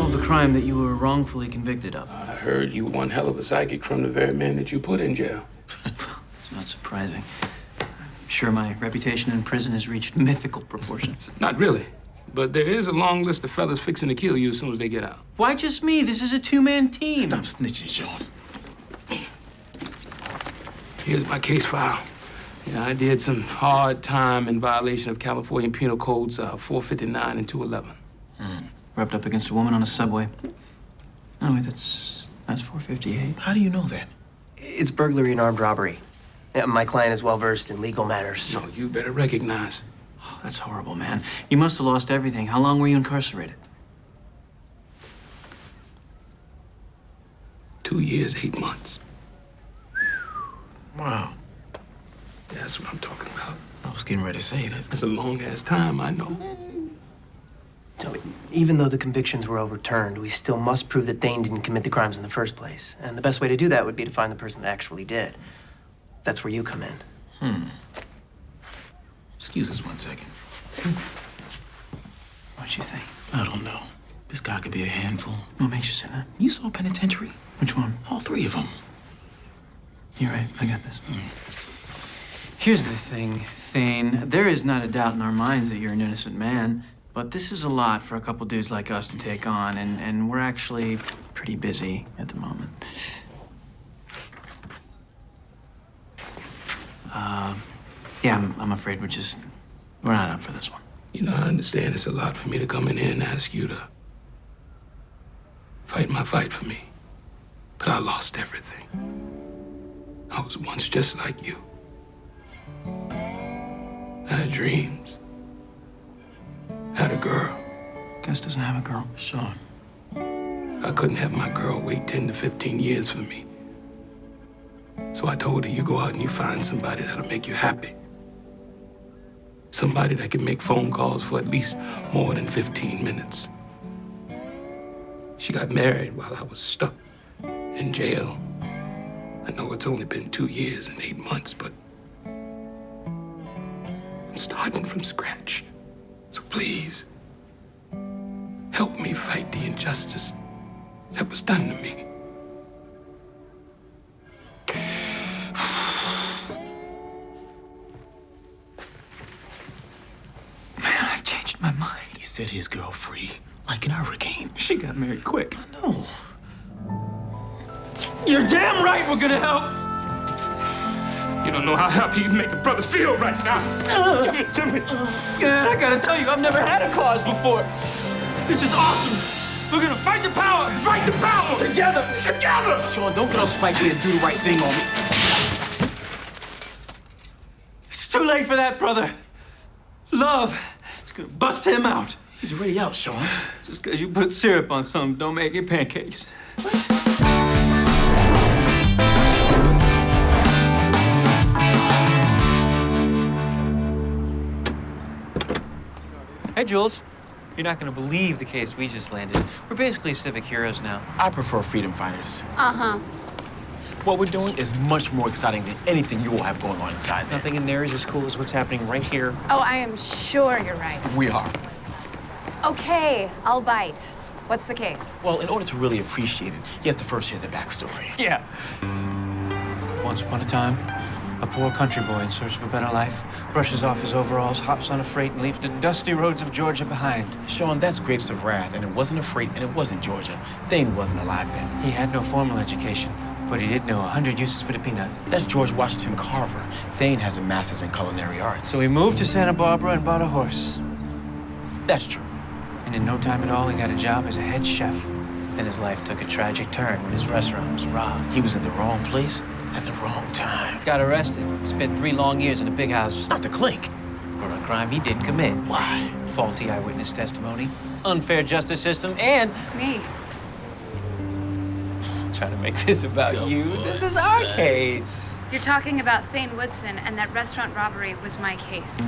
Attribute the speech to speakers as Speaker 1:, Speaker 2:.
Speaker 1: solve the crime that you were wrongfully convicted of?
Speaker 2: I heard you were one hell of a psychic from the very man that you put in jail.
Speaker 1: It's not surprising. I'm sure my reputation in prison has reached mythical proportions.
Speaker 2: Not really. But there is a long list of fellas fixing to kill you as soon as they get out.
Speaker 1: Why just me? This is a two-man team.
Speaker 3: Stop snitching, Shawn.
Speaker 2: Here's my case file. Yeah, I did some hard time in violation of California Penal Codes 459 and 211.
Speaker 1: Rubbed up against a woman on a subway. Oh, wait, that's 458.
Speaker 3: How do you know that?
Speaker 4: It's burglary and armed robbery. Yeah, my client is well-versed in legal matters.
Speaker 2: No, you better recognize.
Speaker 1: Oh, that's horrible, man. You must have lost everything. How long were you incarcerated?
Speaker 2: 2 years, 8 months.
Speaker 3: Wow.
Speaker 2: That's what I'm talking about.
Speaker 3: I was getting ready to say that.
Speaker 2: That's a long-ass time, I know.
Speaker 4: So, even though the convictions were overturned, we still must prove that Thane didn't commit the crimes in the first place. And the best way to do that would be to find the person that actually did. That's where you come in.
Speaker 3: Excuse us 1 second.
Speaker 1: What'd you think?
Speaker 3: I don't know. This guy could be a handful.
Speaker 1: What makes you say that?
Speaker 3: You saw Penitentiary?
Speaker 1: Which one?
Speaker 3: All 3 of them.
Speaker 1: You're right. I got this. Here's the thing, Thane. There is not a doubt in our minds that you're an innocent man, but this is a lot for a couple dudes like us to take on, and we're actually pretty busy at the moment. Yeah, I'm afraid we're not up for this one.
Speaker 2: You know, I understand it's a lot for me to come in here and ask you to fight my fight for me. But I lost everything. I was once just like you. I had dreams. Had a girl.
Speaker 1: Gus doesn't have a girl.
Speaker 3: Shawn.
Speaker 2: I couldn't have my girl wait 10 to 15 years for me. So I told her, you go out and you find somebody that'll make you happy. Somebody that can make phone calls for at least more than 15 minutes. She got married while I was stuck in jail. I know it's only been 2 years and 8 months, but I'm starting from scratch. So please, help me fight the injustice that was done to me.
Speaker 1: Man, I've changed my mind.
Speaker 3: He set his girl free like an hurricane.
Speaker 1: She got married quick.
Speaker 3: I know.
Speaker 1: You're damn right we're gonna help.
Speaker 2: You don't know how happy you make a brother feel right now. Give it to me.
Speaker 1: Yeah, I gotta tell you, I've never had a cause before. This is awesome. We're gonna fight the power.
Speaker 2: Fight the power!
Speaker 1: Together.
Speaker 2: Together!
Speaker 3: Shawn, don't get off Spike Lee and do the right thing on me.
Speaker 1: It's too late for that, brother. Love is gonna bust him out.
Speaker 3: He's already out, Shawn.
Speaker 1: Just because you put syrup on something don't make it pancakes. Hey, Jules. You're not going to believe the case we just landed. We're basically civic heroes now.
Speaker 3: I prefer freedom fighters.
Speaker 5: Uh-huh.
Speaker 3: What we're doing is much more exciting than anything you all have going on inside there.
Speaker 1: Nothing in there is as cool as what's happening right here.
Speaker 5: Oh, I am sure you're right.
Speaker 3: We are.
Speaker 5: Okay, I'll bite. What's the case?
Speaker 3: Well, in order to really appreciate it, you have to first hear the backstory.
Speaker 1: Yeah. Once upon a time, a poor country boy in search of a better life brushes off his overalls, hops on a freight, and leaves the dusty roads of Georgia behind.
Speaker 3: Shawn, that's Grapes of Wrath, and it wasn't a freight, and it wasn't Georgia. Thane wasn't alive then.
Speaker 1: He had no formal education, but he did know 100 uses for the peanut.
Speaker 3: That's George Washington Carver. Thane has a master's in culinary arts.
Speaker 1: So he moved to Santa Barbara and bought a horse.
Speaker 3: That's true.
Speaker 1: And in no time at all, he got a job as a head chef. Then his life took a tragic turn when his restaurant was robbed.
Speaker 3: He was in the wrong place at the wrong time.
Speaker 1: Got arrested. Spent 3 long years in a big house
Speaker 3: Not the clink.
Speaker 1: for a crime he didn't commit.
Speaker 3: Why?
Speaker 1: Faulty eyewitness testimony, unfair justice system, and
Speaker 5: Me.
Speaker 1: trying to make this about you. This is our case.
Speaker 5: You're talking about Thane Woodson, and that restaurant robbery was my case.